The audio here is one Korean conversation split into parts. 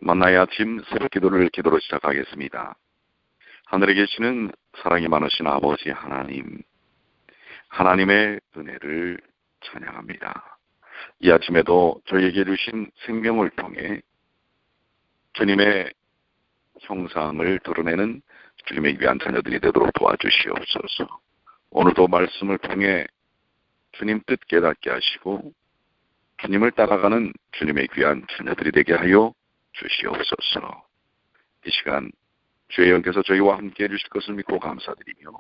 만나의 아침 새벽 기도를 기도로 시작하겠습니다. 하늘에 계시는 사랑이 많으신 아버지 하나님, 하나님의 은혜를 찬양합니다. 이 아침에도 저희에게 주신 생명을 통해 주님의 형상을 드러내는 주님의 귀한 자녀들이 되도록 도와주시옵소서. 오늘도 말씀을 통해 주님 뜻 깨닫게 하시고 주님을 따라가는 주님의 귀한 자녀들이 되게 하여 주시옵소서. 이 시간 주의 영께서 저희와 함께 해주실 것을 믿고 감사드리며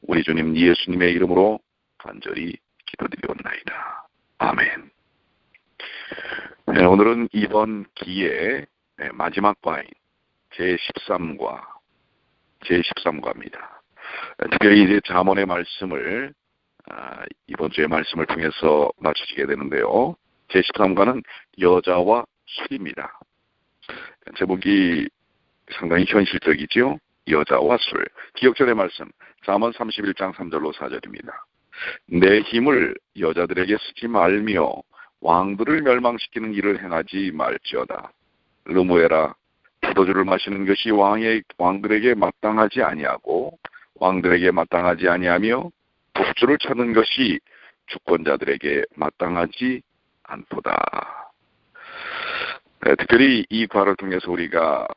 우리 주님 예수님의 이름으로 간절히 기도드리옵나이다. 아멘. 네, 오늘은 이번 기의 마지막 과인 제13과입니다. 특별히 이제 잠언의 말씀을 이번 주의 말씀을 통해서 마치게 되는데요. 제13과는 여자와 술입니다. 제목이 상당히 현실적이죠. 여자와 술. 기억전의 말씀 잠언 31장 3절로 4절입니다. 내 힘을 여자들에게 쓰지 말며 왕들을 멸망시키는 일을 행하지 말지어다. 르무에라, 포도주를 마시는 것이 왕들에게 마땅하지 아니하고 왕들에게 마땅하지 아니하며 독주를 찾는 것이 주권자들에게 마땅하지 않도다. 특별히 이 과를 통해서 우리가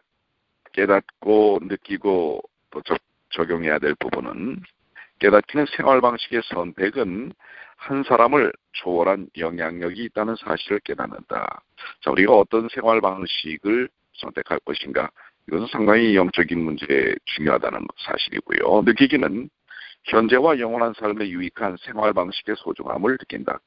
깨닫고 느끼고 또 적용해야 될 부분은, 깨닫기는 생활 방식의 선택은 한 사람을 초월한 영향력이 있다는 사실을 깨닫는다. 자, 우리가 어떤 생활 방식을 선택할 것인가, 이것은 상당히 영적인 문제에 중요하다는 사실이고요. 느끼기는 현재와 영원한 삶에 유익한 생활 방식의 소중함을 느낀다.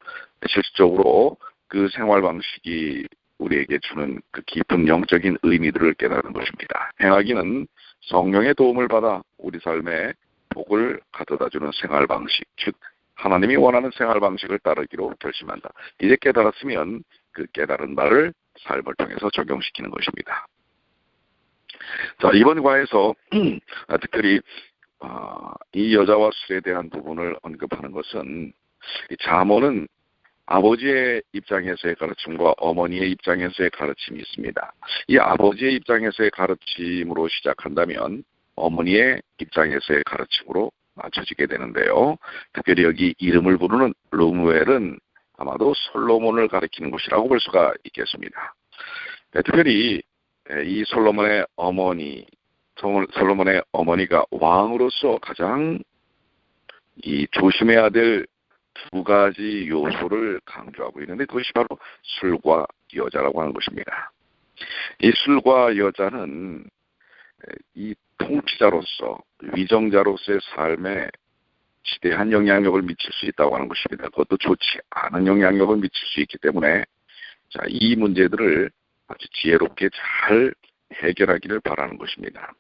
실질적으로 그 생활 방식이 우리에게 주는 그 깊은 영적인 의미들을 깨닫는 것입니다. 행하기는 성령의 도움을 받아 우리 삶에 복을 가져다주는 생활 방식, 즉 하나님이 원하는 생활 방식을 따르기로 결심한다. 이제 깨달았으면 그 깨달은 바를 삶을 통해서 적용시키는 것입니다. 자, 이번 과에서 특별히 이 여자와 술에 대한 부분을 언급하는 것은, 이 잠언은 아버지의 입장에서의 가르침과 어머니의 입장에서의 가르침이 있습니다. 이 아버지의 입장에서의 가르침으로 시작한다면 어머니의 입장에서의 가르침으로 맞춰지게 되는데요. 특별히 여기 이름을 부르는 르무엘은 아마도 솔로몬을 가리키는 곳이라고 볼 수가 있겠습니다. 특별히 이 솔로몬의 어머니가 왕으로서 가장 조심해야 될 두 가지 요소를 강조하고 있는데, 그것이 바로 술과 여자라고 하는 것입니다. 이 술과 여자는 이 통치자로서, 위정자로서의 삶에 지대한 영향력을 미칠 수 있다고 하는 것입니다. 그것도 좋지 않은 영향력을 미칠 수 있기 때문에, 자, 이 문제들을 아주 지혜롭게 잘 해결하기를 바라는 것입니다.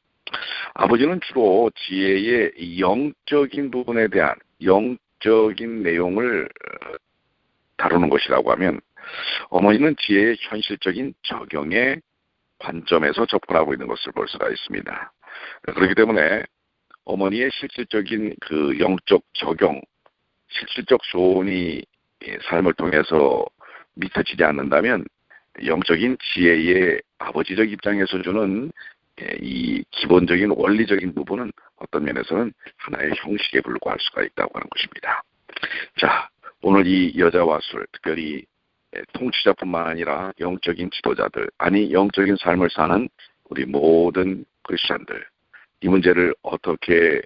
아버지는 주로 지혜의 영적인 부분에 대한 영적인 내용을 다루는 것이라고 하면, 어머니는 지혜의 현실적인 적용의 관점에서 접근하고 있는 것을 볼 수가 있습니다. 그렇기 때문에 어머니의 실질적인 그 영적 적용, 실질적 조언이 삶을 통해서 미쳐지지 않는다면, 영적인 지혜의 아버지적 입장에서 주는 이 기본적인 원리적인 부분은 어떤 면에서는 하나의 형식에 불과할 수가 있다고 하는 것입니다. 자, 오늘 이 여자와 술, 특별히 통치자뿐만 아니라 영적인 지도자들, 아니 영적인 삶을 사는 우리 모든 크리스천들, 이 문제를 어떻게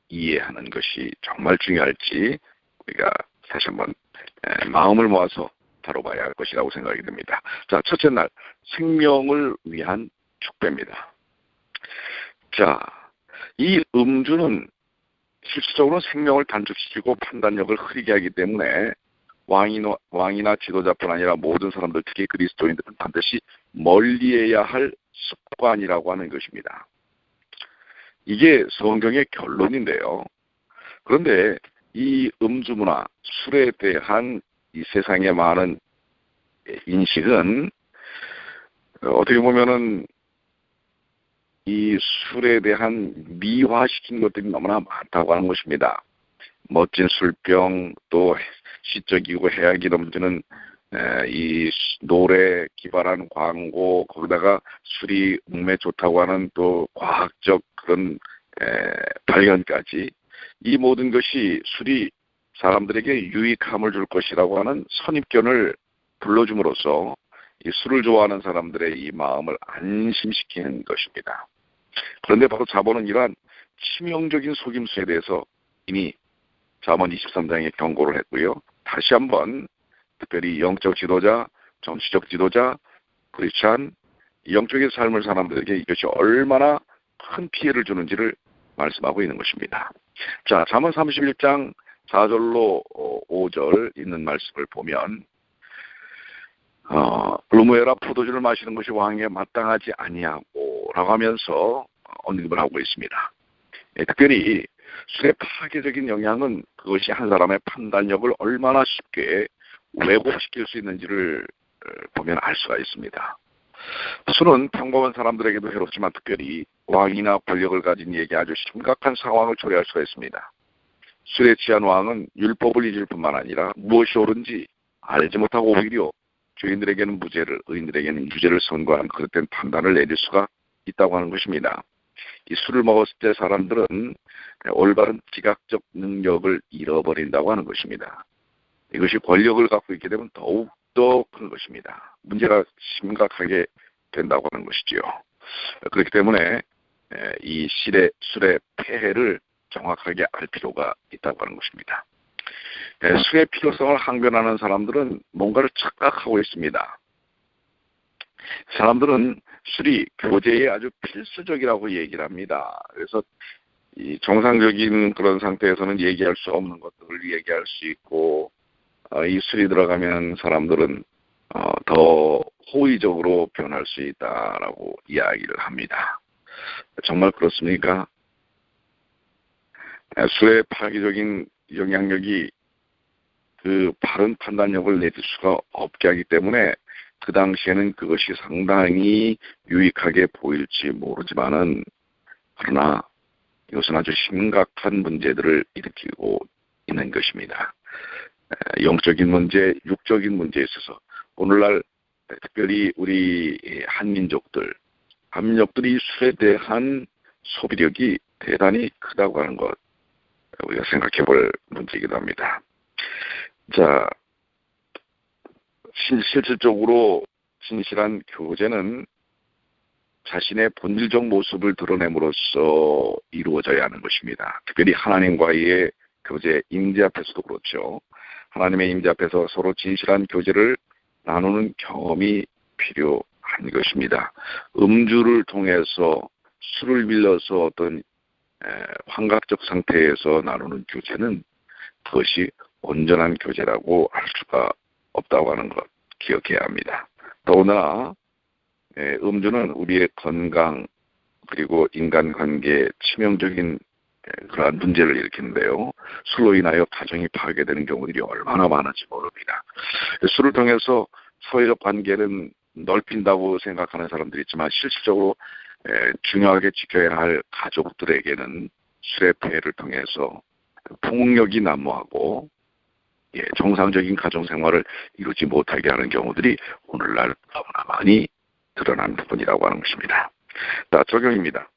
이해하는 것이 정말 중요할지 우리가 다시 한번 마음을 모아서 다뤄봐야 할 것이라고 생각이 듭니다. 자, 첫째 날, 생명을 위한 축배입니다. 자, 이 음주는 실질적으로 생명을 단축시키고 판단력을 흐리게 하기 때문에 왕이나 지도자뿐 아니라 모든 사람들, 특히 그리스도인들은 반드시 멀리해야 할 습관이라고 하는 것입니다. 이게 성경의 결론인데요. 그런데 이 음주 문화, 술에 대한 이 세상의 많은 인식은 어떻게 보면은 이 술에 대한 미화시킨 것들이 너무나 많다고 하는 것입니다. 멋진 술병, 또 시적이고 해악이 넘치는 이 노래 기발한 광고, 거기다가 술이 몸에 좋다고 하는 또 과학적 그런 발견까지, 이 모든 것이 술이 사람들에게 유익함을 줄 것이라고 하는 선입견을 불러줌으로써 이 술을 좋아하는 사람들의 이 마음을 안심시키는 것입니다. 그런데 바로 잠언은 이러한 치명적인 속임수에 대해서 이미 잠언 23장에 경고를 했고요. 다시 한번 특별히 영적 지도자, 정치적 지도자, 크리스찬, 영적인 삶을 사람들에게 이것이 얼마나 큰 피해를 주는지를 말씀하고 있는 것입니다. 자, 잠언 31장 4절로 5절 있는 말씀을 보면 루무에라, 포도주를 마시는 것이 왕에게 마땅하지 아니하고 라고 하면서 언급을 하고 있습니다. 특별히 술의 파괴적인 영향은 그것이 한 사람의 판단력을 얼마나 쉽게 왜곡시킬 수 있는지를 보면 알 수가 있습니다. 술은 평범한 사람들에게도 해롭지만 특별히 왕이나 권력을 가진 이에게 아주 심각한 상황을 초래할 수가 있습니다. 술에 취한 왕은 율법을 잊을 뿐만 아니라 무엇이 옳은지 알지 못하고 오히려 죄인들에게는 무죄를, 의인들에게는 유죄를 선고하는 그릇된 판단을 내릴 수가 있다고 하는 것입니다. 이 술을 먹었을 때 사람들은 올바른 지각적 능력을 잃어버린다고 하는 것입니다. 이것이 권력을 갖고 있게 되면 더욱더 큰 것입니다. 문제가 심각하게 된다고 하는 것이지요. 그렇기 때문에 이 술의 폐해를 정확하게 알 필요가 있다고 하는 것입니다. 술의 필요성을 항변하는 사람들은 뭔가를 착각하고 있습니다. 사람들은 술이 교제에 아주 필수적이라고 얘기를 합니다. 그래서 이 정상적인 그런 상태에서는 얘기할 수 없는 것들을 얘기할 수 있고, 이 술이 들어가면 사람들은 더 호의적으로 변할 수 있다라고 이야기를 합니다. 정말 그렇습니까? 술의 파괴적인 영향력이 그 바른 판단력을 내줄 수가 없게 하기 때문에 그 당시에는 그것이 상당히 유익하게 보일지 모르지만은, 그러나 이것은 아주 심각한 문제들을 일으키고 있는 것입니다. 영적인 문제, 육적인 문제에 있어서 오늘날 특별히 우리 한민족들이 술에 대한 소비력이 대단히 크다고 하는 것, 우리가 생각해 볼 문제이기도 합니다. 자, 실질적으로 진실한 교제는 자신의 본질적 모습을 드러냄으로써 이루어져야 하는 것입니다. 특별히 하나님과의 교제, 임재 앞에서도 그렇죠. 하나님의 임재 앞에서 서로 진실한 교제를 나누는 경험이 필요한 것입니다. 음주를 통해서, 술을 빌려서 어떤 환각적 상태에서 나누는 교제는 그것이 온전한 교제라고 할 수가 없다고 하는 것 기억해야 합니다. 더구나 음주는 우리의 건강 그리고 인간관계에 치명적인 그러한 문제를 일으키는데요. 술로 인하여 가정이 파괴되는 경우들이 얼마나 많은지 모릅니다. 술을 통해서 사회적 관계는 넓힌다고 생각하는 사람들이 있지만 실질적으로 중요하게 지켜야 할 가족들에게는 술의 폐해를 통해서 폭력이 난무하고 정상적인 가정생활을 이루지 못하게 하는 경우들이 오늘날 너무나 많이 드러난 부분이라고 하는 것입니다. 자, 적용입니다.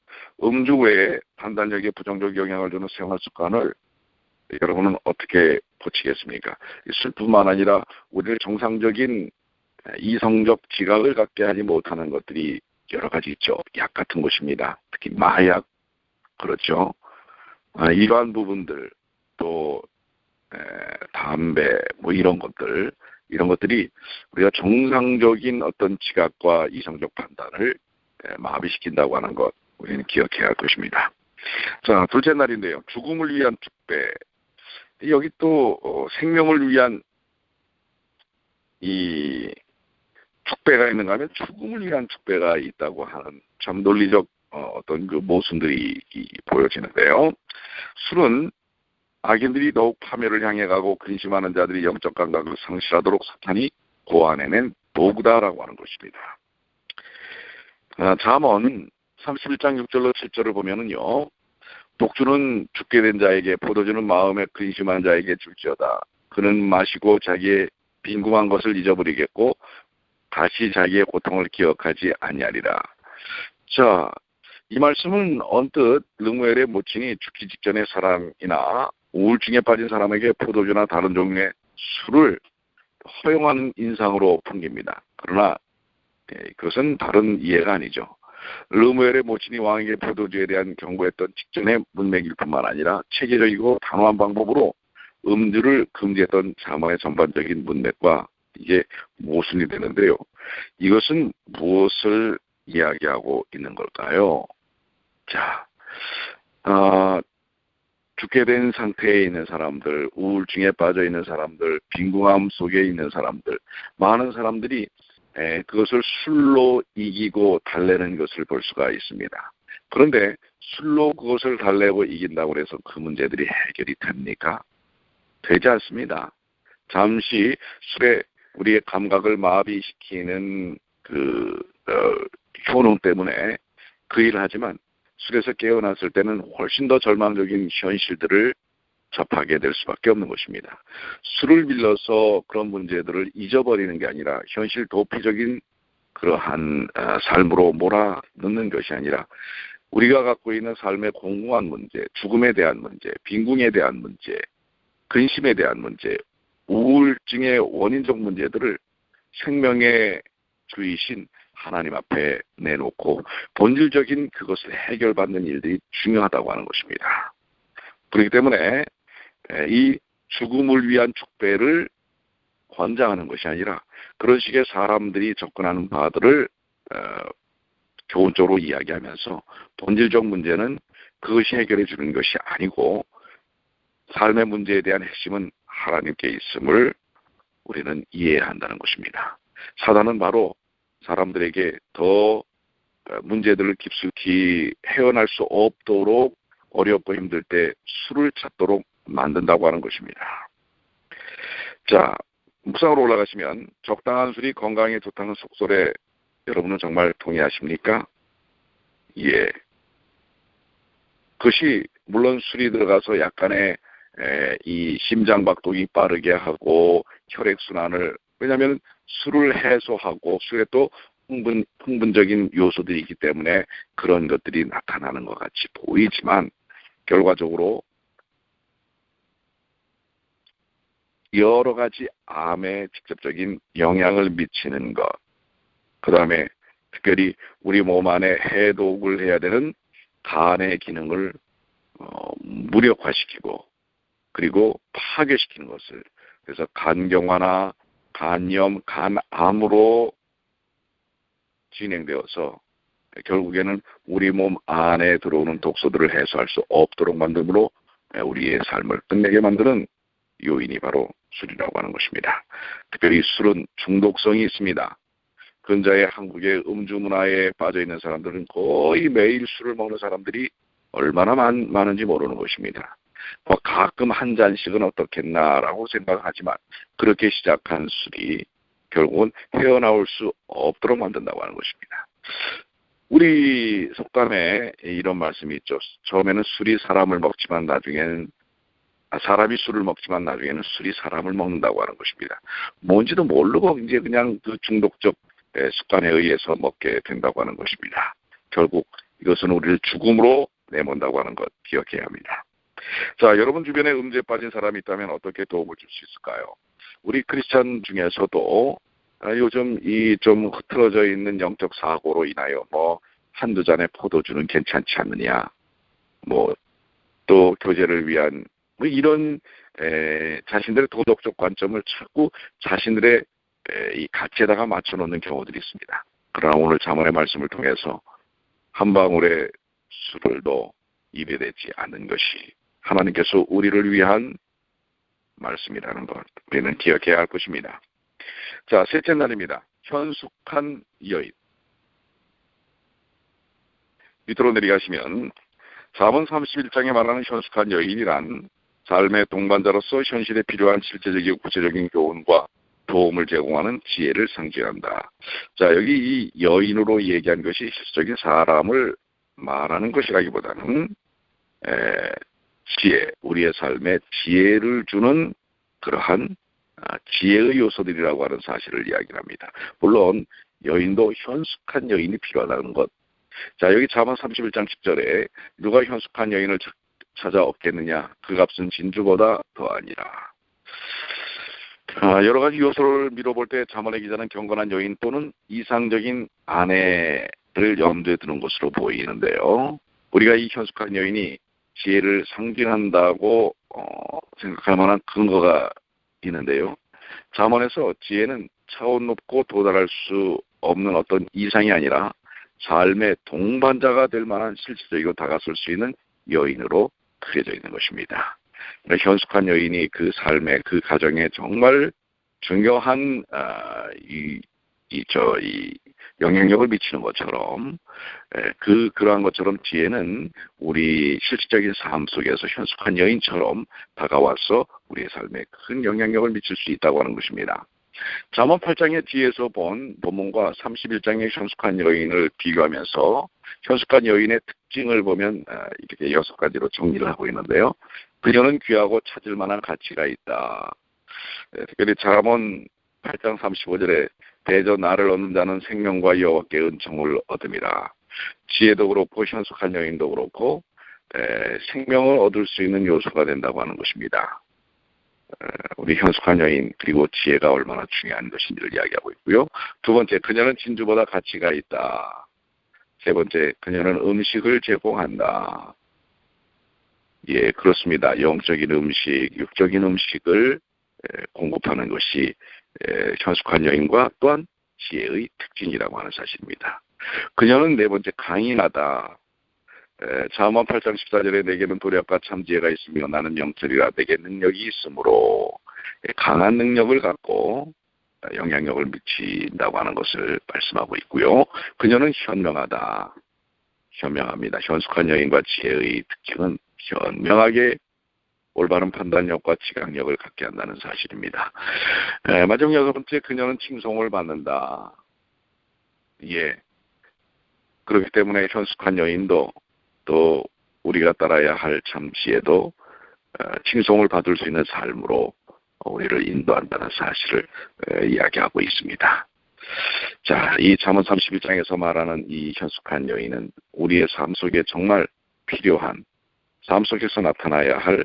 음주 외에 판단력에 부정적 영향을 주는 생활 습관을 여러분은 어떻게 고치겠습니까? 술뿐만 아니라 우리를 정상적인 이성적 지각을 갖게 하지 못하는 것들이 여러 가지 있죠. 약 같은 것입니다. 특히 마약, 그렇죠. 이러한 부분들, 또 담배, 뭐 이런 것들이 우리가 정상적인 어떤 지각과 이성적 판단을 마비시킨다고 하는 것, 우리는 기억해야 할 것입니다. 자, 둘째 날인데요. 죽음을 위한 축배. 여기 또 생명을 위한 이 축배가 있는가 하면 죽음을 위한 축배가 있다고 하는 참 논리적 어떤 그 모순들이 보여지는데요. 술은 악인들이 더욱 파멸을 향해 가고 근심하는 자들이 영적 감각을 상실하도록 사탄이 고안해낸 도구다라고 하는 것입니다. 잠언 31장 6절로 7절을 보면은요. 독주는 죽게 된 자에게, 포도주는 마음에 근심한 자에게 줄지어다. 그는 마시고 자기의 빈궁한 것을 잊어버리겠고 다시 자기의 고통을 기억하지 아니하리라. 자, 이 말씀은 언뜻 르무엘의 모친이 죽기 직전의 사람이나 우울증에 빠진 사람에게 포도주나 다른 종류의 술을 허용하는 인상으로 풍깁니다. 그러나 그것은 다른 이해가 아니죠. 르무엘의 모친이 왕에게 포도주에 대한 경고했던 직전의 문맥일 뿐만 아니라 체계적이고 단호한 방법으로 음주를 금지했던 자문의 전반적인 문맥과 이게 모순이 되는데요. 이것은 무엇을 이야기하고 있는 걸까요? 자, 죽게 된 상태에 있는 사람들, 우울증에 빠져 있는 사람들, 빈궁함 속에 있는 사람들, 많은 사람들이 그것을 술로 이기고 달래는 것을 볼 수가 있습니다. 그런데 술로 그것을 달래고 이긴다고 해서 그 문제들이 해결이 됩니까? 되지 않습니다. 잠시 술에 우리의 감각을 마비시키는 효능 때문에 그 일을 하지만 술에서 깨어났을 때는 훨씬 더 절망적인 현실들을 접하게 될 수밖에 없는 것입니다. 술을 빌려서 그런 문제들을 잊어버리는 게 아니라 현실 도피적인 그러한 삶으로 몰아넣는 것이 아니라 우리가 갖고 있는 삶의 공공한 문제, 죽음에 대한 문제, 빈궁에 대한 문제, 근심에 대한 문제, 우울증의 원인적 문제들을 생명의 주이신 하나님 앞에 내놓고 본질적인 그것을 해결받는 일들이 중요하다고 하는 것입니다. 그렇기 때문에 이 죽음을 위한 축배를 권장하는 것이 아니라 그런 식의 사람들이 접근하는 바들을 교훈적으로 이야기하면서 본질적 문제는 그것이 해결해 주는 것이 아니고 삶의 문제에 대한 핵심은 하나님께 있음을 우리는 이해해야 한다는 것입니다. 사단은 바로 사람들에게 더 문제들을 깊숙이 헤어날 수 없도록 어렵고 힘들 때 술을 찾도록 만든다고 하는 것입니다. 자, 묵상으로 올라가시면 적당한 술이 건강에 좋다는 속설에 여러분은 정말 동의하십니까? 예. 그것이 물론 술이 들어가서 약간의 이 심장박동이 빠르게 하고 혈액순환을, 왜냐하면 술을 해소하고 술에 또 흥분적인 요소들이 있기 때문에 그런 것들이 나타나는 것 같이 보이지만 결과적으로 여러 가지 암에 직접적인 영향을 미치는 것, 그 다음에 특별히 우리 몸 안에 해독을 해야 되는 간의 기능을 무력화시키고 그리고 파괴시키는 것을, 그래서 간경화나 간염, 간암으로 진행되어서 결국에는 우리 몸 안에 들어오는 독소들을 해소할 수 없도록 만듦으로 우리의 삶을 끝내게 만드는 요인이 바로 술이라고 하는 것입니다. 특별히 술은 중독성이 있습니다. 근자의 한국의 음주 문화에 빠져있는 사람들은 거의 매일 술을 먹는 사람들이 얼마나 많은지 모르는 것입니다. 가끔 한 잔씩은 어떻겠나라고 생각하지만 그렇게 시작한 술이 결국은 헤어나올 수 없도록 만든다고 하는 것입니다. 우리 속담에 이런 말씀이 있죠. 처음에는 술이 사람을 먹지만 나중에는 사람이 술을 먹지만 나중에는 술이 사람을 먹는다고 하는 것입니다. 뭔지도 모르고 이제 그냥 그 중독적 습관에 의해서 먹게 된다고 하는 것입니다. 결국 이것은 우리를 죽음으로 내몬다고 하는 것 기억해야 합니다. 자, 여러분 주변에 음주에 빠진 사람이 있다면 어떻게 도움을 줄 수 있을까요? 우리 크리스찬 중에서도 요즘 이 좀 흐트러져 있는 영적 사고로 인하여 한두 잔의 포도주는 괜찮지 않느냐, 또 교제를 위한 이런 자신들의 도덕적 관점을 자꾸 자신들의 이 가치에다가 맞춰놓는 경우들이 있습니다. 그러나 오늘 잠언의 말씀을 통해서 한 방울의 술을도 입에 대지 않는 것이 하나님께서 우리를 위한 말씀이라는 것 우리는 기억해야 할 것입니다. 자, 셋째 날입니다. 현숙한 여인. 밑으로 내려가시면 4번 31장에 말하는 현숙한 여인이란 삶의 동반자로서 현실에 필요한 실제적이고 구체적인 교훈과 도움을 제공하는 지혜를 상징한다. 자, 여기 이 여인으로 얘기한 것이 실질적인 사람을 말하는 것이라기보다는 지혜, 우리의 삶에 지혜를 주는 그러한 지혜의 요소들이라고 하는 사실을 이야기합니다. 물론 여인도 현숙한 여인이 필요하다는 것. 자, 여기 잠언 31장 10절에 누가 현숙한 여인을 찾아 얻겠느냐? 그 값은 진주보다 더하니라. 여러 가지 요소를 미뤄볼 때 잠언의 기자는 경건한 여인 또는 이상적인 아내를 염두에 두는 것으로 보이는데요. 우리가 이 현숙한 여인이 지혜를 상징한다고 생각할 만한 근거가 있는데요. 잠언에서 지혜는 차원 높고 도달할 수 없는 어떤 이상이 아니라 삶의 동반자가 될 만한 실질적이고 다가설 수 있는 여인으로 그려져 있는 것입니다. 현숙한 여인이 그 삶의 그 가정에 정말 중요한 영향력을 미치는 것처럼 그러한 것처럼 지혜는 우리 실질적인 삶 속에서 현숙한 여인처럼 다가와서 우리의 삶에 큰 영향력을 미칠 수 있다고 하는 것입니다. 잠언 8장의 뒤에서 본 본문과 31장의 현숙한 여인을 비교하면서 현숙한 여인의 특징을 보면 이렇게 6가지로 정리를 하고 있는데요. 그녀는 귀하고 찾을 만한 가치가 있다. 특별히 잠언 8장 35절에 대저 나를 얻는 자는 생명과 여호와께 은총을 얻음이라. 지혜도 그렇고 현숙한 여인도 그렇고 생명을 얻을 수 있는 요소가 된다고 하는 것입니다. 우리 현숙한 여인 그리고 지혜가 얼마나 중요한 것인지를 이야기하고 있고요. 두 번째, 그녀는 진주보다 가치가 있다. 세 번째, 그녀는 음식을 제공한다. 예, 그렇습니다. 영적인 음식, 육적인 음식을 공급하는 것이 현숙한 여인과 또한 지혜의 특징이라고 하는 사실입니다. 그녀는 네 번째, 강인하다. 잠언 8장 14절에 내게는 도력과 참 지혜가 있으며 나는 영적이라 내게 능력이 있으므로 강한 능력을 갖고 영향력을 미친다고 하는 것을 말씀하고 있고요. 그녀는 현명하다. 현명합니다. 현숙한 여인과 지혜의 특징은 현명하게 올바른 판단력과 지각력을 갖게 한다는 사실입니다. 마지막 6번째, 그녀는 칭송을 받는다. 예. 그렇기 때문에 현숙한 여인도 또 우리가 따라야 할 참 지혜도 칭송을 받을 수 있는 삶으로 우리를 인도한다는 사실을 이야기하고 있습니다. 자, 이 잠언 31장에서 말하는 이 현숙한 여인은 우리의 삶 속에 정말 필요한 삶 속에서 나타나야 할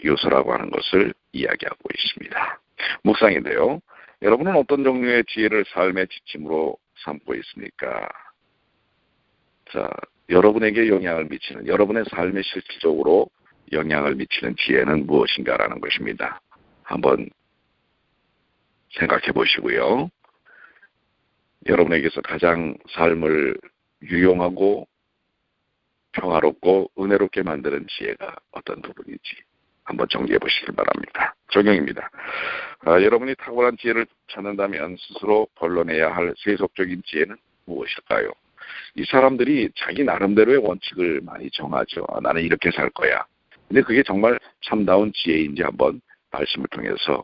요소라고 하는 것을 이야기하고 있습니다. 묵상인데요. 여러분은 어떤 종류의 지혜를 삶의 지침으로 삼고 있습니까? 자, 여러분에게 영향을 미치는, 여러분의 삶에 실질적으로 영향을 미치는 지혜는 무엇인가라는 것입니다. 한번 생각해 보시고요. 여러분에게서 가장 삶을 유용하고 평화롭고 은혜롭게 만드는 지혜가 어떤 부분인지 한번 정리해 보시기 바랍니다. 적용입니다. 여러분이 탁월한 지혜를 찾는다면 스스로 걸러내야 할 세속적인 지혜는 무엇일까요? 이 사람들이 자기 나름대로의 원칙을 많이 정하죠. 나는 이렇게 살 거야. 근데 그게 정말 참다운 지혜인지 한번 말씀을 통해서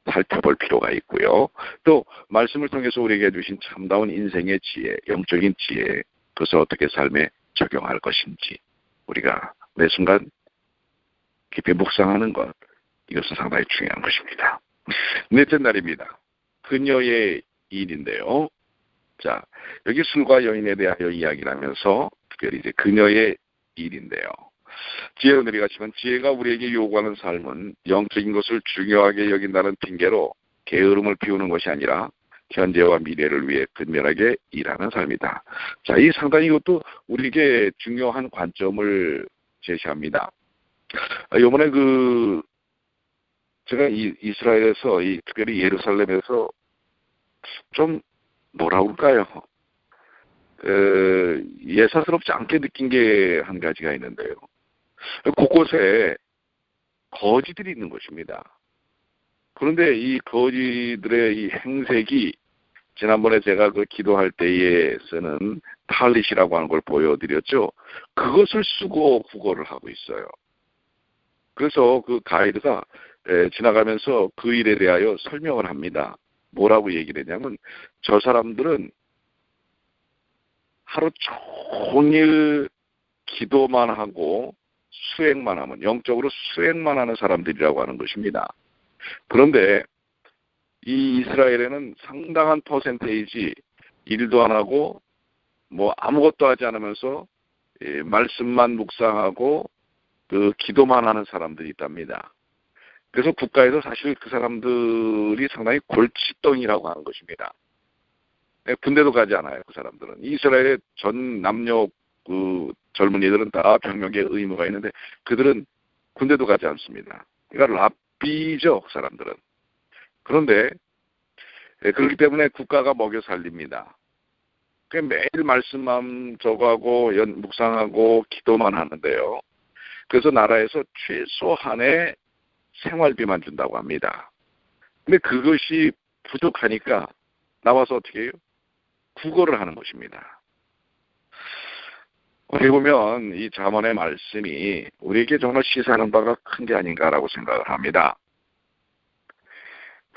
살펴볼 필요가 있고요. 또 말씀을 통해서 우리에게 주신 참다운 인생의 지혜, 영적인 지혜, 그것을 어떻게 삶에 적용할 것인지 우리가 매 순간 깊이 묵상하는 것, 이것은 상당히 중요한 것입니다. 넷째 날입니다. 그녀의 일인데요. 자, 여기 술과 여인에 대하여 이야기를 하면서 특별히 이제 그녀의 일인데요. 지혜로 내려가시면 지혜가 우리에게 요구하는 삶은 영적인 것을 중요하게 여긴다는 핑계로 게으름을 피우는 것이 아니라 현재와 미래를 위해 근면하게 일하는 삶이다. 자, 이 상당히 이것도 우리에게 중요한 관점을 제시합니다. 이번에 제가 이스라엘에서 특별히 예루살렘에서 좀 뭐라고 할까요? 예사스럽지 않게 느낀 게 한 가지가 있는데요. 곳곳에 거지들이 있는 것입니다. 그런데 이 거지들의 이 행색이 지난번에 제가 기도할 때에 쓰는 탈릿이라고 하는 걸 보여드렸죠. 그것을 쓰고 구걸을 하고 있어요. 그래서 그 가이드가 지나가면서 그 일에 대하여 설명을 합니다. 뭐라고 얘기를 했냐면 저 사람들은 하루 종일 기도만 하고 수행만 하면, 영적으로 수행만 하는 사람들이라고 하는 것입니다. 그런데 이 이스라엘에는 상당한 퍼센테이지 일도 안 하고 뭐 아무것도 하지 않으면서 말씀만 묵상하고 그 기도만 하는 사람들이 있답니다. 그래서 국가에서 사실 그 사람들이 상당히 골칫덩이라고 하는 것입니다. 군대도 가지 않아요, 그 사람들은. 이스라엘의 전 남녀 그 젊은이들은 다 병력의 의무가 있는데 그들은 군대도 가지 않습니다. 그러니까 랍비죠, 그 사람들은. 그런데 그렇기 때문에 국가가 먹여 살립니다. 매일 말씀만 적어하고 묵상하고 기도만 하는데요. 그래서 나라에서 최소한의 생활비만 준다고 합니다. 근데 그것이 부족하니까 나와서 어떻게 해요? 구걸을 하는 것입니다. 어떻게 보면 이 잠언의 말씀이 우리에게 정말 시사하는 바가 큰 게 아닌가라고 생각을 합니다.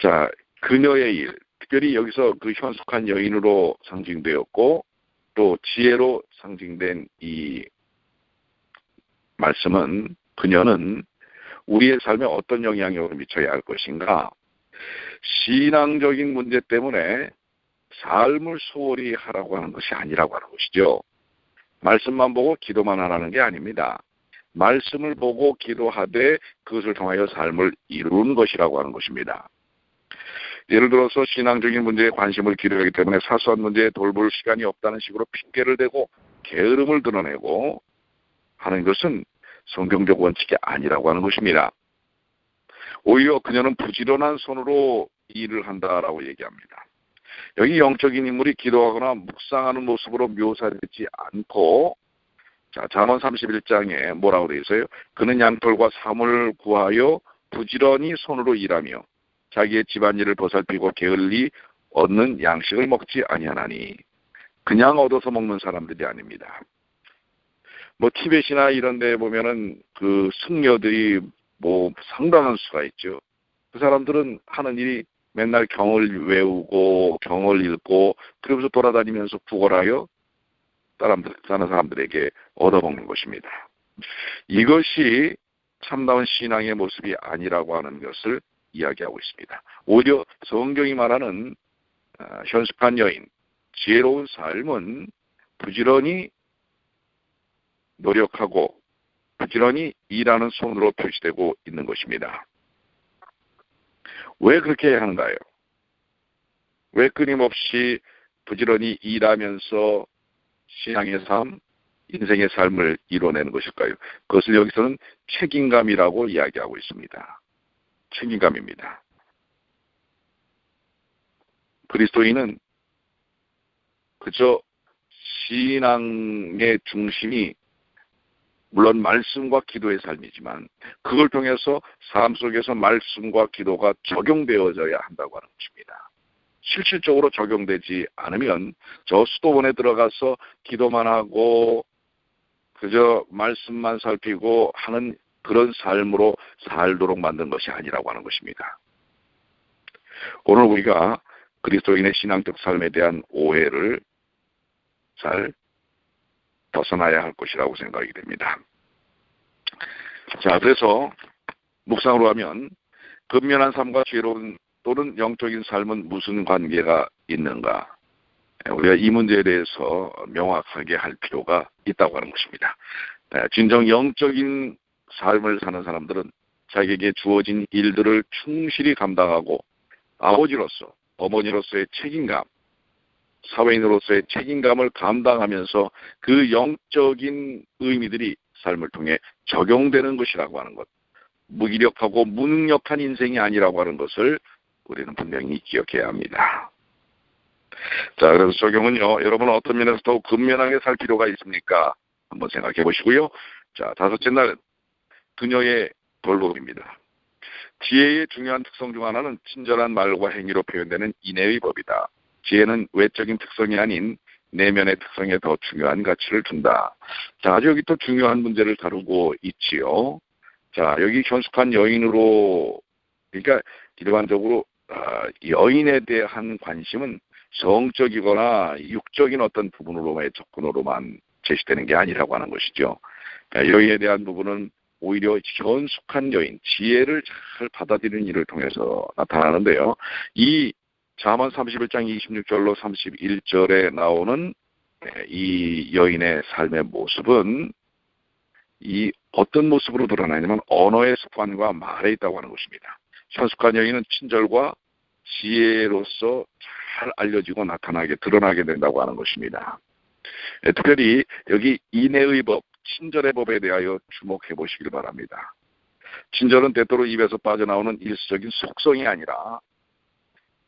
자, 그녀의 일, 특별히 여기서 그 현숙한 여인으로 상징되었고 또 지혜로 상징된 이 말씀은 그녀는 우리의 삶에 어떤 영향력을 미쳐야 할 것인가? 신앙적인 문제 때문에 삶을 소홀히 하라고 하는 것이 아니라고 하는 것이죠. 말씀만 보고 기도만 하라는 게 아닙니다. 말씀을 보고 기도하되 그것을 통하여 삶을 이루는 것이라고 하는 것입니다. 예를 들어서 신앙적인 문제에 관심을 기울이기 때문에 사소한 문제에 돌볼 시간이 없다는 식으로 핑계를 대고 게으름을 드러내고 하는 것은 성경적 원칙이 아니라고 하는 것입니다. 오히려 그녀는 부지런한 손으로 일을 한다라고 얘기합니다. 여기 영적인 인물이 기도하거나 묵상하는 모습으로 묘사되지 않고 자, 잠언 31장에 뭐라고 되어 있어요? 그는 양털과 사물을 구하여 부지런히 손으로 일하며 자기의 집안일을 보살피고 게을리 얻는 양식을 먹지 아니하나니. 그냥 얻어서 먹는 사람들이 아닙니다. 뭐 티벳이나 이런 데 보면은 그 승려들이 뭐 상당한 수가 있죠. 그 사람들은 하는 일이 맨날 경을 외우고 경을 읽고 그러면서 돌아다니면서 구걸하여 다른 사람들에게 얻어먹는 것입니다. 이것이 참다운 신앙의 모습이 아니라고 하는 것을 이야기하고 있습니다. 오히려 성경이 말하는 현숙한 여인, 지혜로운 삶은 부지런히 노력하고 부지런히 일하는 손으로 표시되고 있는 것입니다. 왜 그렇게 해야 하는가요? 왜 끊임없이 부지런히 일하면서 신앙의 삶, 인생의 삶을 이뤄내는 것일까요? 그것을 여기서는 책임감이라고 이야기하고 있습니다. 책임감입니다. 그리스도인은 그저 신앙의 중심이 물론 말씀과 기도의 삶이지만 그걸 통해서 삶 속에서 말씀과 기도가 적용되어져야 한다고 하는 것입니다. 실질적으로 적용되지 않으면 저 수도원에 들어가서 기도만 하고 그저 말씀만 살피고 하는 그런 삶으로 살도록 만든 것이 아니라고 하는 것입니다. 오늘 우리가 그리스도인의 신앙적 삶에 대한 오해를 잘 벗어나야 할 것이라고 생각이 됩니다. 자, 그래서 묵상으로 하면 근면한 삶과 지혜로운 또는 영적인 삶은 무슨 관계가 있는가? 우리가 이 문제에 대해서 명확하게 할 필요가 있다고 하는 것입니다. 진정 영적인 삶을 사는 사람들은 자기에게 주어진 일들을 충실히 감당하고 아버지로서, 어머니로서의 책임감, 사회인으로서의 책임감을 감당하면서 그 영적인 의미들이 삶을 통해 적용되는 것이라고 하는 것. 무기력하고 무능력한 인생이 아니라고 하는 것을 우리는 분명히 기억해야 합니다. 자, 그래서 적용은요, 여러분은 어떤 면에서 더욱 근면하게 살 필요가 있습니까? 한번 생각해 보시고요. 자, 다섯째 날, 그녀의 돌봄입니다. 지혜의 중요한 특성 중 하나는 친절한 말과 행위로 표현되는 인애의 법이다. 지혜는 외적인 특성이 아닌 내면의 특성에 더 중요한 가치를 둔다. 자, 여기 또 중요한 문제를 다루고 있지요. 자, 여기 현숙한 여인으로, 그러니까 일반적으로 여인에 대한 관심은 성적이거나 육적인 어떤 부분으로만의 접근으로만 제시되는 게 아니라고 하는 것이죠. 여기에 대한 부분은 오히려 현숙한 여인, 지혜를 잘 받아들이는 일을 통해서 나타나는데요. 이 잠언 31장 26절로 31절에 나오는 이 여인의 삶의 모습은 이 어떤 모습으로 드러나냐면 언어의 습관과 말에 있다고 하는 것입니다. 현숙한 여인은 친절과 지혜로서 잘 알려지고 나타나게 드러나게 된다고 하는 것입니다. 특별히 여기 인애의 법, 친절의 법에 대하여 주목해 보시길 바랍니다. 친절은 때때로 입에서 빠져나오는 일시적인 속성이 아니라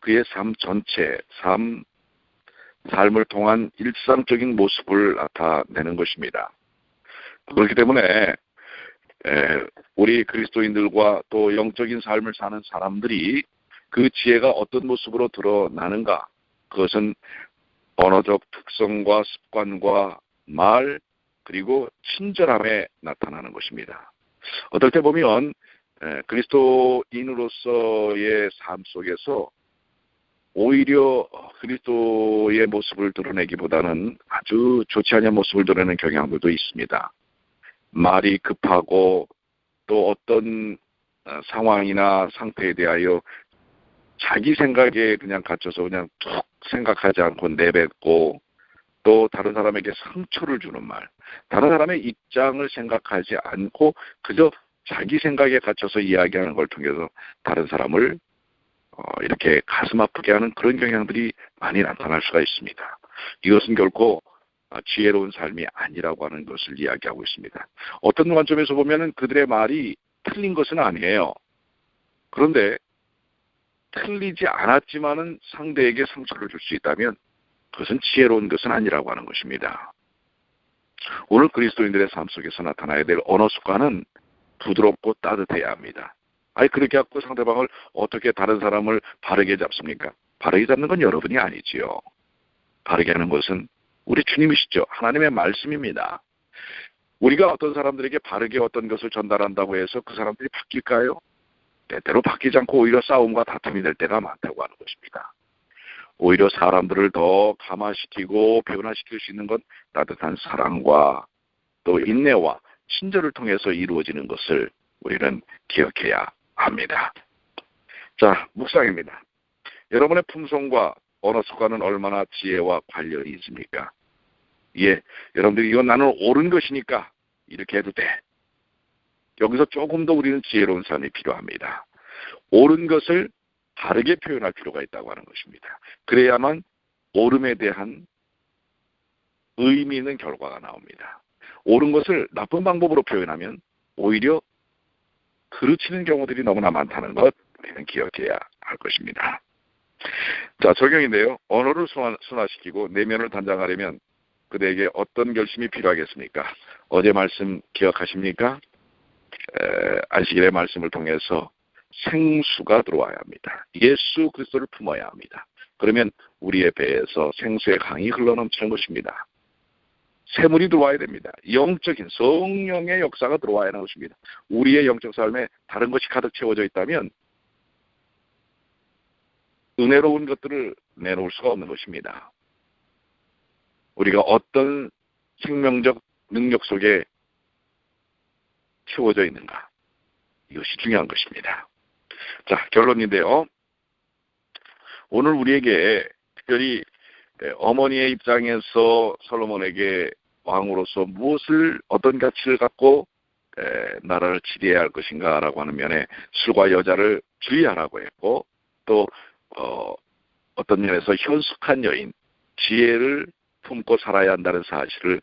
그의 삶 전체, 삶을 통한 일상적인 모습을 나타내는 것입니다. 그렇기 때문에 우리 그리스도인들과 또 영적인 삶을 사는 사람들이 그 지혜가 어떤 모습으로 드러나는가, 그것은 언어적 특성과 습관과 말, 그리고 친절함에 나타나는 것입니다. 어떨 때 보면 그리스도인으로서의 삶 속에서 오히려 그리스도의 모습을 드러내기보다는 아주 좋지 않은 모습을 드러내는 경향들도 있습니다. 말이 급하고 또 어떤 상황이나 상태에 대하여 자기 생각에 그냥 갇혀서 그냥 툭 생각하지 않고 내뱉고, 또 다른 사람에게 상처를 주는 말, 다른 사람의 입장을 생각하지 않고 그저 자기 생각에 갇혀서 이야기하는 걸 통해서 다른 사람을 이렇게 가슴 아프게 하는 그런 경향들이 많이 나타날 수가 있습니다. 이것은 결코 지혜로운 삶이 아니라고 하는 것을 이야기하고 있습니다. 어떤 관점에서 보면은 그들의 말이 틀린 것은 아니에요. 그런데 틀리지 않았지만은 상대에게 상처를 줄 수 있다면 그것은 지혜로운 것은 아니라고 하는 것입니다. 오늘 그리스도인들의 삶 속에서 나타나야 될 언어 습관은 부드럽고 따뜻해야 합니다. 아니 그렇게 갖고 상대방을 어떻게 다른 사람을 바르게 잡습니까? 바르게 잡는 건 여러분이 아니지요. 바르게 하는 것은 우리 주님이시죠. 하나님의 말씀입니다. 우리가 어떤 사람들에게 바르게 어떤 것을 전달한다고 해서 그 사람들이 바뀔까요? 때때로 바뀌지 않고 오히려 싸움과 다툼이 될 때가 많다고 하는 것입니다. 오히려 사람들을 더 감화시키고 변화시킬 수 있는 건 따뜻한 사랑과 또 인내와 친절을 통해서 이루어지는 것을 우리는 기억해야 합니다. 자, 묵상입니다. 여러분의 품성과 언어 습관은 얼마나 지혜와 관련이 있습니까? 예, 여러분들이 이건 나는 옳은 것이니까 이렇게 해도 돼. 여기서 조금 더 우리는 지혜로운 삶이 필요합니다. 옳은 것을 다르게 표현할 필요가 있다고 하는 것입니다. 그래야만 옳음에 대한 의미 있는 결과가 나옵니다. 옳은 것을 나쁜 방법으로 표현하면 오히려 그르치는 경우들이 너무나 많다는 것 우리는 기억해야 할 것입니다. 자, 적용인데요. 언어를 순화시키고 내면을 단장하려면 그대에게 어떤 결심이 필요하겠습니까? 어제 말씀 기억하십니까? 안식일의 말씀을 통해서 생수가 들어와야 합니다. 예수 그리스도를 품어야 합니다. 그러면 우리의 배에서 생수의 강이 흘러넘치는 것입니다. 샘물이 들어와야 됩니다. 영적인 성령의 역사가 들어와야 하는 것입니다. 우리의 영적 삶에 다른 것이 가득 채워져 있다면 은혜로운 것들을 내놓을 수가 없는 것입니다. 우리가 어떤 생명적 능력 속에 채워져 있는가, 이것이 중요한 것입니다. 자, 결론인데요. 오늘 우리에게 특별히 어머니의 입장에서 솔로몬에게 왕으로서 무엇을, 어떤 가치를 갖고 나라를 지배해야 할 것인가라고 하는 면에 술과 여자를 주의하라고 했고, 또 어떤 면에서 현숙한 여인, 지혜를 품고 살아야 한다는 사실을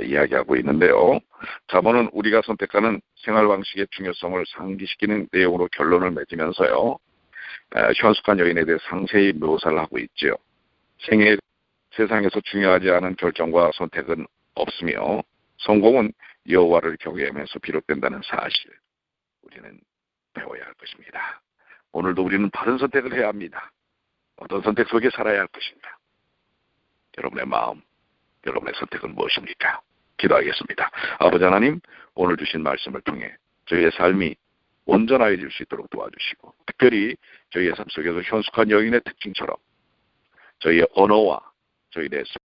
이야기하고 있는데요. 잠언은 우리가 선택하는 생활 방식의 중요성을 상기시키는 내용으로 결론을 맺으면서요. 현숙한 여인에 대해 상세히 묘사를 하고 있죠. 세상에서 중요하지 않은 결정과 선택은 없으며 성공은 여호와를 경외하면서 비롯된다는 사실, 우리는 배워야 할 것입니다. 오늘도 우리는 바른 선택을 해야 합니다. 어떤 선택 속에 살아야 할 것인가? 여러분의 마음, 여러분의 선택은 무엇입니까? 기도하겠습니다. 아버지 하나님, 오늘 주신 말씀을 통해 저희의 삶이 온전해질 수 있도록 도와주시고, 특별히 저희의 삶 속에서 현숙한 여인의 특징처럼 저희의 언어와 저희의